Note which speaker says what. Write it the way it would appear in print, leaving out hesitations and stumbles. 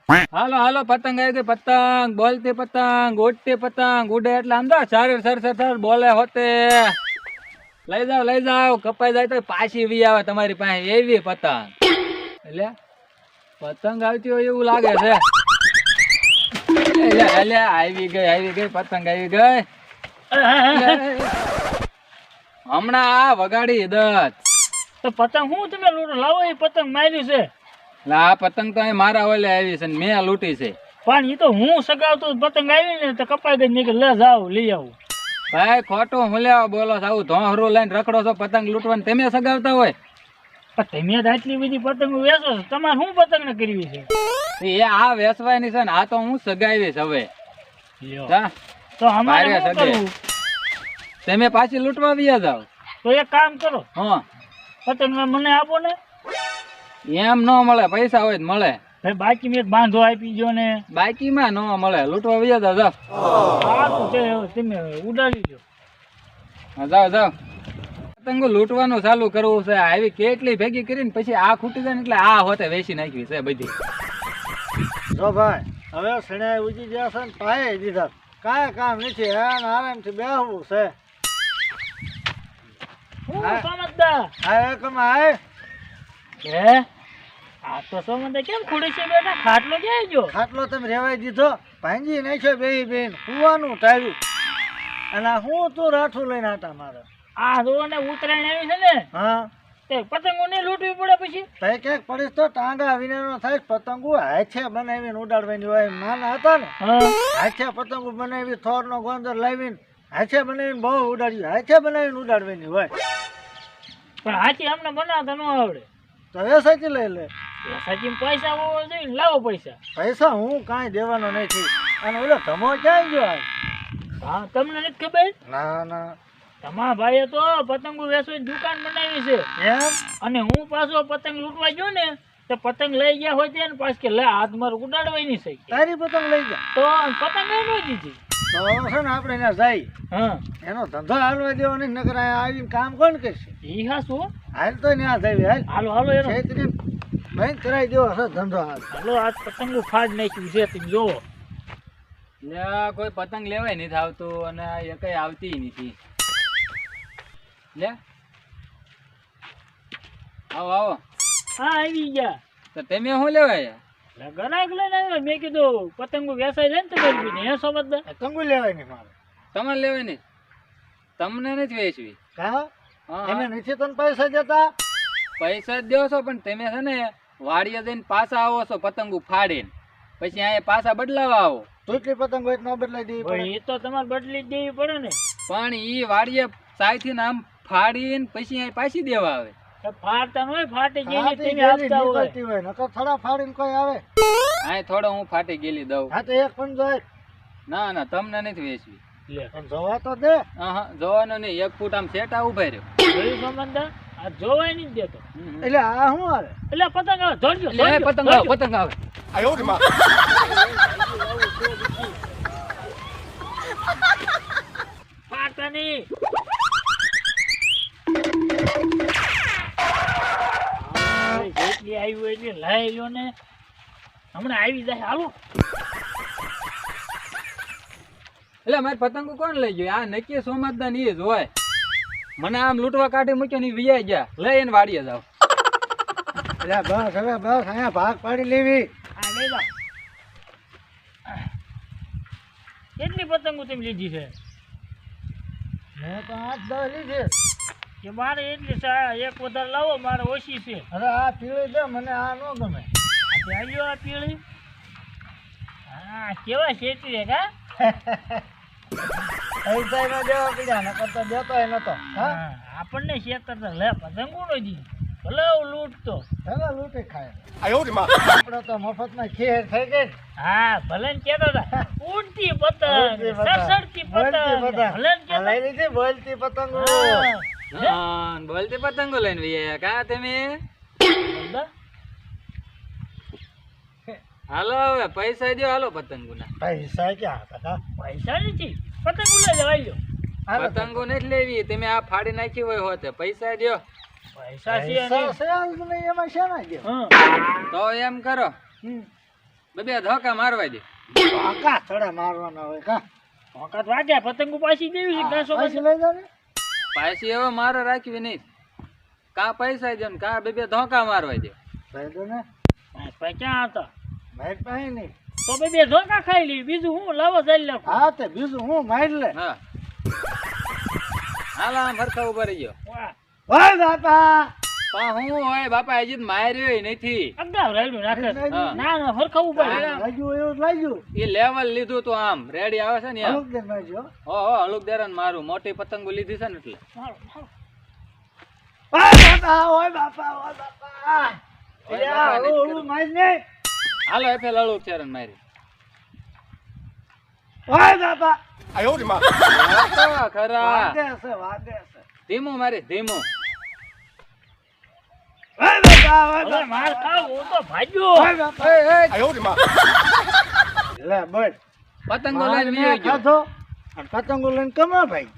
Speaker 1: હાલો હાલો પતંગ આવી ગઈ પતંગ બોલતી પતંગ ઉડતી પતંગ ઉડે એટલે આમ સર બોલે હોતે લઈ જાઓ કપાઈ જાય તો પાછી વી આવે તમારી પાસે એવી પતંગ એટલે પતંગ આવતી હોય એવું લાગે છે એટલે આવી ગઈ પતંગ આવી ગઈ હમણાં આ વગાડી દત
Speaker 2: તો પતંગ હું તમે લાવો એ પતંગ માર્યું છે
Speaker 1: આ પતંગ તો અહીં મારા ઓલે આવી છે ને મેં લૂંટી છે
Speaker 2: પણ એ તો હું સગાવતો પતંગ આવી ને તો કપાઈ ગઈ નહીં કે લે જાવ લઈ આવું
Speaker 1: ભાઈ ખોટું હું લેવા બોલો આવું ધોહરું લઈને રખડો છો પતંગ લૂંટવાનું તમે સગાવતા હોય
Speaker 2: પણ તમે જ આટલી બધી પતંગો વેચો છો તમારે શું પતંગ ને કરવી છે
Speaker 1: એ આ વેચવાની છે ને આ તો હું સગાવીશ હવે
Speaker 2: તો અમારે શું કરવું
Speaker 1: તમે પાછી લૂંટવા વ્યા જાવ
Speaker 2: તો એક કામ કરો
Speaker 1: હા
Speaker 2: પતંગ મને આપો ને
Speaker 1: એમ ન મળે પૈસા હોય મળે
Speaker 2: ભાઈ બાકી મેં બાંધો આપી ગયો ને
Speaker 1: બાકીમાં ન મળે લૂંટવા વ્યા જાવ
Speaker 2: સારું છે તમે ઉડાડી લો
Speaker 1: જાવ પતંગો લૂંટવાનું ચાલુ કરવું છે આવી કેટલી ભેગી કરીને પછી આ ખૂટી જાય ને એટલે આ હોતે વેચી નાખવી છે બધી
Speaker 3: જો ભાઈ હવે શેણાઈ ઉજી ગયા છે ને પાયે દીધા કાંઈ કામ નથી આરામથી બેહવું છે
Speaker 2: હું સમજદાર
Speaker 3: હા એકમાં આય
Speaker 2: હે આ તો સમજદાર કેમ ખુડી છે બેટા ખાટલો ક્યાં ગયો
Speaker 3: ખાટલો તમે રેવાઈ દીધો ભાંજી નાખ્યો બે બેન કુવાનું ટાળ્યું અને હું તું રાઠું લઈને આટા મારે
Speaker 2: આ જો ને ઉતરાયણ આવી છે ને
Speaker 3: હા
Speaker 2: તે પતંગો ને લૂંટવી પડે પછી
Speaker 3: ભાઈ ક્યાંક પડીશ તો ટાંગા વિનાનો થાય પતંગો હાથે બનાવીને ઉડાડવાની હોય એમ નાના હતા ને હાથે પતંગો બનાવી થોરનો ગોંદર લાવીને હાથે બનાવીને બહુ ઉડાડ્યું હાથે બનાવીને ઉડાડવાની હોય
Speaker 2: પણ હાથી અમને બનાવતા ન આવડે
Speaker 3: તો એ સાચી લઈ લે
Speaker 2: સાચી પૈસા હોવો જોઈએ ને લાવો પૈસા
Speaker 3: પૈસા હું કાંઈ દેવાનો નથી અને ઓલો ધમો ક્યાં ગયો
Speaker 2: હા તમને નથી ખબર
Speaker 3: ના ના
Speaker 2: તમારા ભાઈએ તો પતંગો વેચવાની દુકાન બનાવી છે
Speaker 3: એમ
Speaker 2: અને હું પાછો પતંગ લૂંટવા ગયો ને તો પતંગ લઈ ગયા હોય છે ને પાછ કે લે હાથ મારું ઉડાડવાની છે
Speaker 3: તારી પતંગ લઈ જા
Speaker 2: તો પતંગ એ ન દીધી
Speaker 3: તો છે ને આપણે ત્યાં જાય
Speaker 2: હા
Speaker 3: એનો ધંધો હાલવા દેવો નહીં નકર અહીંયા આવીને કામ કોણ કરશે
Speaker 2: ઈ હા શું
Speaker 3: હાલ તો ત્યાં જાય હાલ
Speaker 2: હાલો હાલો એનો
Speaker 3: છેતરી બંધ કરાવી દેવો હશે ધંધો હાલ
Speaker 2: હાલો આજ પતંગો ફાડ નાખ્યું છે તમે જોવો
Speaker 1: કોઈ પતંગ લેવાય નથી આવતું અને એ કઈ આવતી નથી લે આવો
Speaker 2: હા આવી ગયા
Speaker 1: તો તમે શું લેવાય
Speaker 2: ગરાક લઈને આવ્યો મેં કીધું પતંગો વેચાઈ જાય ને તો કરી હે સમજદાર
Speaker 3: પતંગો લેવાય નહીં મારે
Speaker 1: તમારે લેવાય નહીં તમને નથી વેચવી
Speaker 3: હા
Speaker 1: હા
Speaker 3: એને નથી તને પૈસા જતા
Speaker 1: પૈસા જ દો છો પણ તમે છે ને વાડીએ જઈને પાછા આવો છો પતંગો ફાડીને પછી અહીંયા પાછા બદલાવા આવો
Speaker 3: તૂટલી પતંગ હોય તો ન બદલાઈ દેવી પડે
Speaker 2: એ તો તમારે બદલી જ દેવી પડે ને
Speaker 1: પણ ઈ વાડીએ સાયથી આમ ફાડીને પછી અહીં પાછી દેવા આવે
Speaker 2: ફાડતા ન હોય ફાટી
Speaker 3: હા,
Speaker 2: ગયેલી
Speaker 3: તે
Speaker 2: તમે
Speaker 3: ગેલી
Speaker 2: આપતા હોય
Speaker 3: નીકળતી હોય નકર થોડા ફાડીને કોઈ આવે
Speaker 1: અહીં થોડો હું ફાટી ગયેલી દઉં
Speaker 3: હા તો એક પણ જાય
Speaker 1: ના ના તમને નથી વેચવી
Speaker 2: લે
Speaker 3: પણ જોવા તો દે
Speaker 1: હા જોવાનું નહીં 1 ફૂટ આમ સેટા ઉભા રહ્યો
Speaker 2: જોયું સંબંધ આ જોવાય નહીં દેતો
Speaker 3: એટલે આ શું આવે
Speaker 2: એટલે પતંગ આવે ધોડજો
Speaker 1: લે પતંગ આવે પતંગ આવે
Speaker 2: ફાડતા નહીં જેટલી આવી હોય એટલી લઈ લ્યો ને હમણાં આવી જાય હાલો
Speaker 1: એટલે મારી પતંગો કોણ લઈ ગયો આ નક્કી સોમાજદાર ની જ હોય મને આમ લૂંટવા કાઢી મૂક્યો ને વિયા ગયા લઈને વાડીએ જાવ
Speaker 3: એટલે બસ હવે બસ અહીંયા ભાગ પાડી લેવી
Speaker 2: આ લઈ જાઓ કેટલી પતંગો તમે લીધી છે
Speaker 3: મેં તો 8-10 લીધી
Speaker 2: કે મારે એટલી છે એક વધારે લાવો મારે ઓછી છે
Speaker 3: અરે આ પીળી દે મને આ ન ગમે
Speaker 2: આવ્યો આ પીળી હા કેવા શેતી કા
Speaker 3: પૈસા ન દેવા પડ્યા નકર તો દેતોય નતો હા
Speaker 2: આપણને શેતર લે પતંગો નો દી ભલે લૂંટતો
Speaker 3: ચાલો લૂંટી ખાય આપણે તો મફતમાં ખેર થઈ ગઈ
Speaker 2: હા ભલે ને કેતો હતા ઉડતી પતંગ સડસડતી પતંગ ભલે ને કેતો
Speaker 3: લઈ લીધી બોલતી પતંગો
Speaker 1: હા બોલતી પતંગો લઈને વિયા કા તમે હાલો હવે પૈસા દો હાલો પતંગોના
Speaker 3: પૈસા ક્યાં હતા
Speaker 2: પૈસા નથી પતંગો લઈ જવાયો
Speaker 1: પતંગો નથી લેવી તમે આ ફાડી નાખી હોય હોતે પૈસા દો
Speaker 2: પૈસા છે
Speaker 3: પૈસા છે જ નહીં એમાં શેના ગયો
Speaker 2: હા
Speaker 1: તો એમ કરો બે ધોકા મારવા દે.
Speaker 3: કાકા ચડે મારવાના હોય કા
Speaker 2: વખત વાગ્યા પતંગો પાછી દેવી છે કાસો
Speaker 3: પાછી લઈ જાવ ને
Speaker 1: પાછી હવે મારે રાખવી નહીં. કા પૈસા દે ને કા બે ધોકા મારવા દે.
Speaker 3: ભાઈ તો ને
Speaker 2: ક્યાં હતા
Speaker 3: મારી પાસે નહીં
Speaker 2: તો બે ધોકા ખાઈ લી બીજું હું લાવો ચાલી નાખું
Speaker 3: હા તે બીજું હું મારી લે
Speaker 1: હા હાલ આમ ફરખા ઉભા રહી ગયો.
Speaker 2: વાહ
Speaker 3: ઓય બાપા
Speaker 1: પણ હું હોય બાપા હજી તો માર્યો નથી.
Speaker 2: અગાઉ રાયડું નાખે છે.
Speaker 1: હા.
Speaker 2: ના ફરખાવું પડે
Speaker 3: લાગ્યું એવું જ લાગ્યું
Speaker 1: એ લેવલ લીધું તો આમ રેડી આવે છે ને એમ.
Speaker 3: અમુક દિન મારજો
Speaker 1: હો હળુક દેરાન મારું મોટી પતંગો લીધી છે ને એટલે.
Speaker 3: ઓય બાપા યા, ઓલું મારી ને
Speaker 1: હાલો એફેલ હળુક ચેરન મારી.
Speaker 3: ઓય બાપા
Speaker 1: વાતો ખરા
Speaker 3: વાગે છે
Speaker 1: ધીમું મારી ધીમું.
Speaker 3: ઓય બાપા ઓય
Speaker 2: હવે
Speaker 3: બાપા
Speaker 2: માર ખાવ હું તો ભાગ્યો
Speaker 3: ઓય બાપા લે બોલ
Speaker 1: પતંગો લઈને
Speaker 3: માર
Speaker 1: વિયો
Speaker 3: મેં
Speaker 1: ગયો.
Speaker 3: ખાધો અને પતંગો લઈને કમા ભાઈ